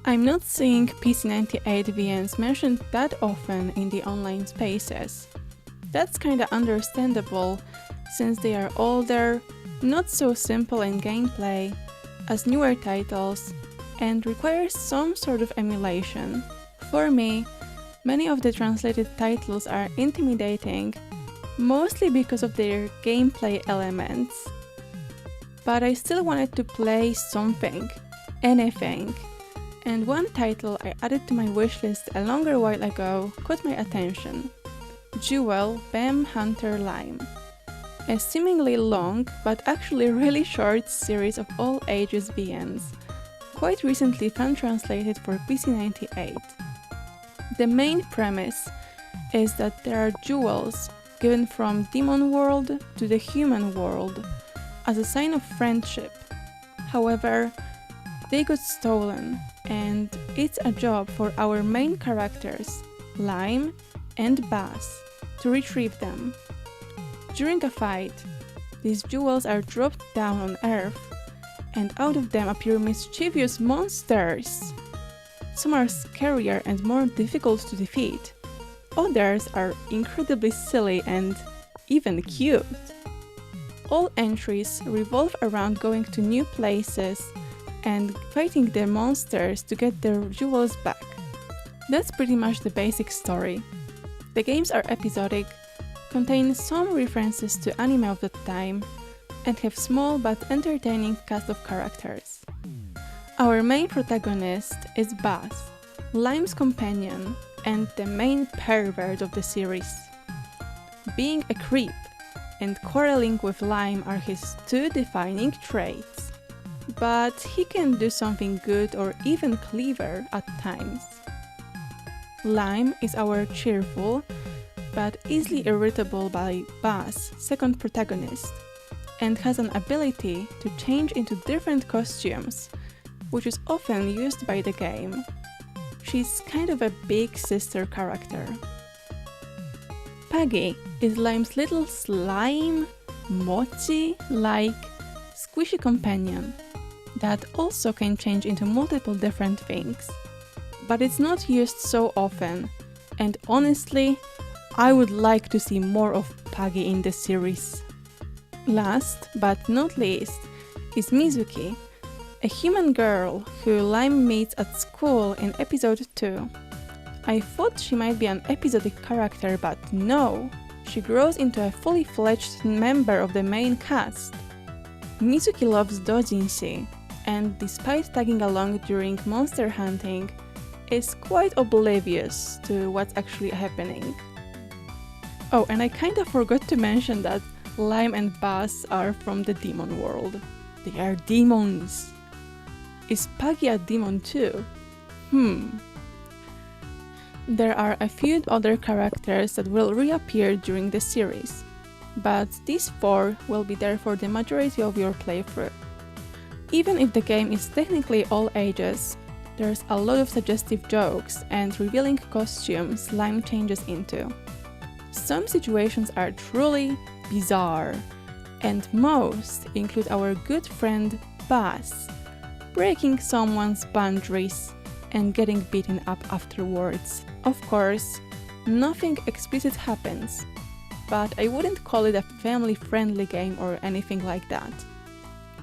I'm not seeing PC-98 VNs mentioned that often in the online spaces. That's kinda understandable, since they are older, not so simple in gameplay as newer titles, and require some sort of emulation. For me, many of the translated titles are intimidating, mostly because of their gameplay elements. But I still wanted to play something, anything, and one title I added to my wishlist a longer while ago caught my attention. Jewel Bem Hunter Lime. A seemingly long, but actually really short series of all ages VNs, quite recently fan-translated for PC-98. The main premise is that there are jewels given from demon world to the human world as a sign of friendship. However, they got stolen, and it's a job for our main characters, Lime and Bass, to retrieve them. During a fight, these jewels are dropped down on Earth, and out of them appear mischievous monsters. Some are scarier and more difficult to defeat. Others are incredibly silly and even cute. All entries revolve around going to new places and fighting the monsters to get their jewels back. That's pretty much the basic story. The games are episodic, contain some references to anime of the time, and have small but entertaining cast of characters. Our main protagonist is Bass, Lime's companion and the main pervert of the series. Being a creep and quarreling with Lime are his two defining traits, but he can do something good or even clever at times. Lime is our cheerful but easily irritable by Bass, second protagonist, and has an ability to change into different costumes, which is often used by the game. She's kind of a big sister character. Puggy is Lime's little slime, mochi-like, squishy companion that also can change into multiple different things. But it's not used so often, and honestly, I would like to see more of Puggy in the series. Last but not least is Mizuki, a human girl who Lime meets at school in episode 2. I thought she might be an episodic character, but no, she grows into a fully fledged member of the main cast. Mizuki loves doujinshi, and despite tagging along during monster hunting, is quite oblivious to what's actually happening. Oh, and I kinda forgot to mention that Lime and Bass are from the demon world. They are demons. Is Puggy a demon too? There are a few other characters that will reappear during the series, but these 4 will be there for the majority of your playthrough. Even if the game is technically all ages, there's a lot of suggestive jokes and revealing costumes Lime changes into. Some situations are truly bizarre, and most include our good friend Bass breaking someone's boundaries and getting beaten up afterwards. Of course, nothing explicit happens, but I wouldn't call it a family-friendly game or anything like that.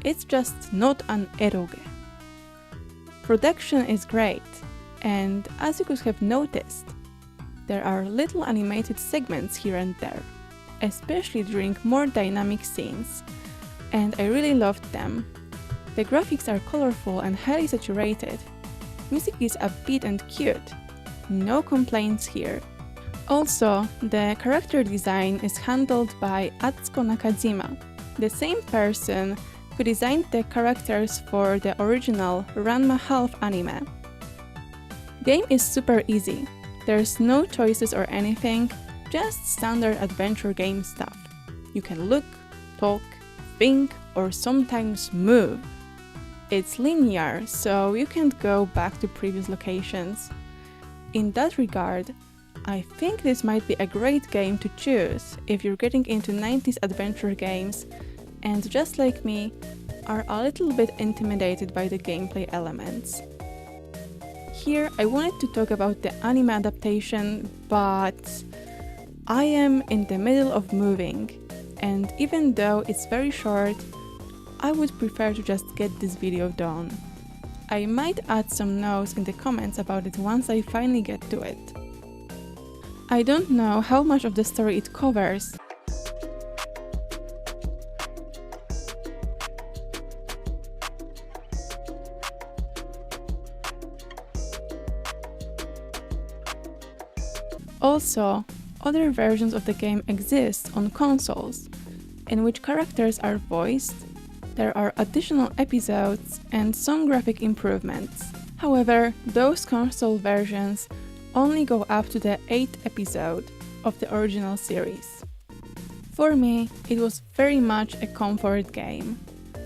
It's just not an eroge. Production is great, and as you could have noticed, there are little animated segments here and there, especially during more dynamic scenes, and I really loved them. The graphics are colorful and highly saturated. Music is upbeat and cute. No complaints here. Also, the character design is handled by Atsuko Nakajima, the same person who designed the characters for the original Ranma Half anime. Game is super easy. There's no choices or anything, just standard adventure game stuff. You can look, talk, think, or sometimes move. It's linear, so you can't go back to previous locations. In that regard, I think this might be a great game to choose if you're getting into 90s adventure games and, just like me, are a little bit intimidated by the gameplay elements. here I wanted to talk about the anime adaptation, but I am in the middle of moving, and even though it's very short, I would prefer to just get this video done. I might add some notes in the comments about it once I finally get to it. I don't know how much of the story it covers, also, other versions of the game exist on consoles, in which characters are voiced. There are additional episodes and some graphic improvements. However, those console versions only go up to the 8th episode of the original series. For me, it was very much a comfort game.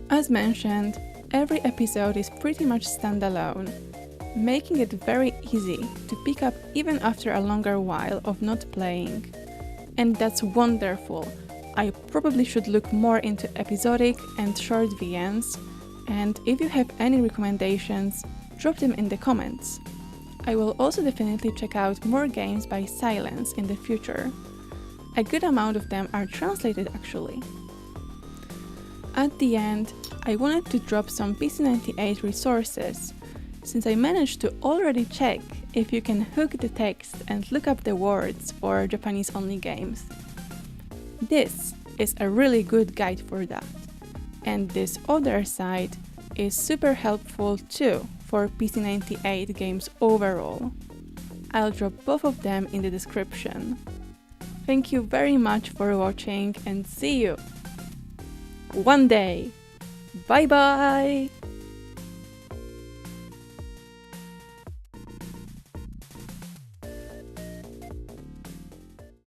As mentioned, every episode is pretty much standalone, making it very easy to pick up even after a longer while of not playing. And that's wonderful. I probably should look more into episodic and short VNs, and if you have any recommendations, drop them in the comments. I will also definitely check out more games by Silence in the future. A good amount of them are translated actually. At the end, I wanted to drop some PC-98 resources, since I managed to already check if you can hook the text and look up the words for Japanese-only games. This is a really good guide for that, and this other site is super helpful too for PC-98 games overall. I'll drop both of them in the description. Thank you very much for watching and see you one day! Bye bye!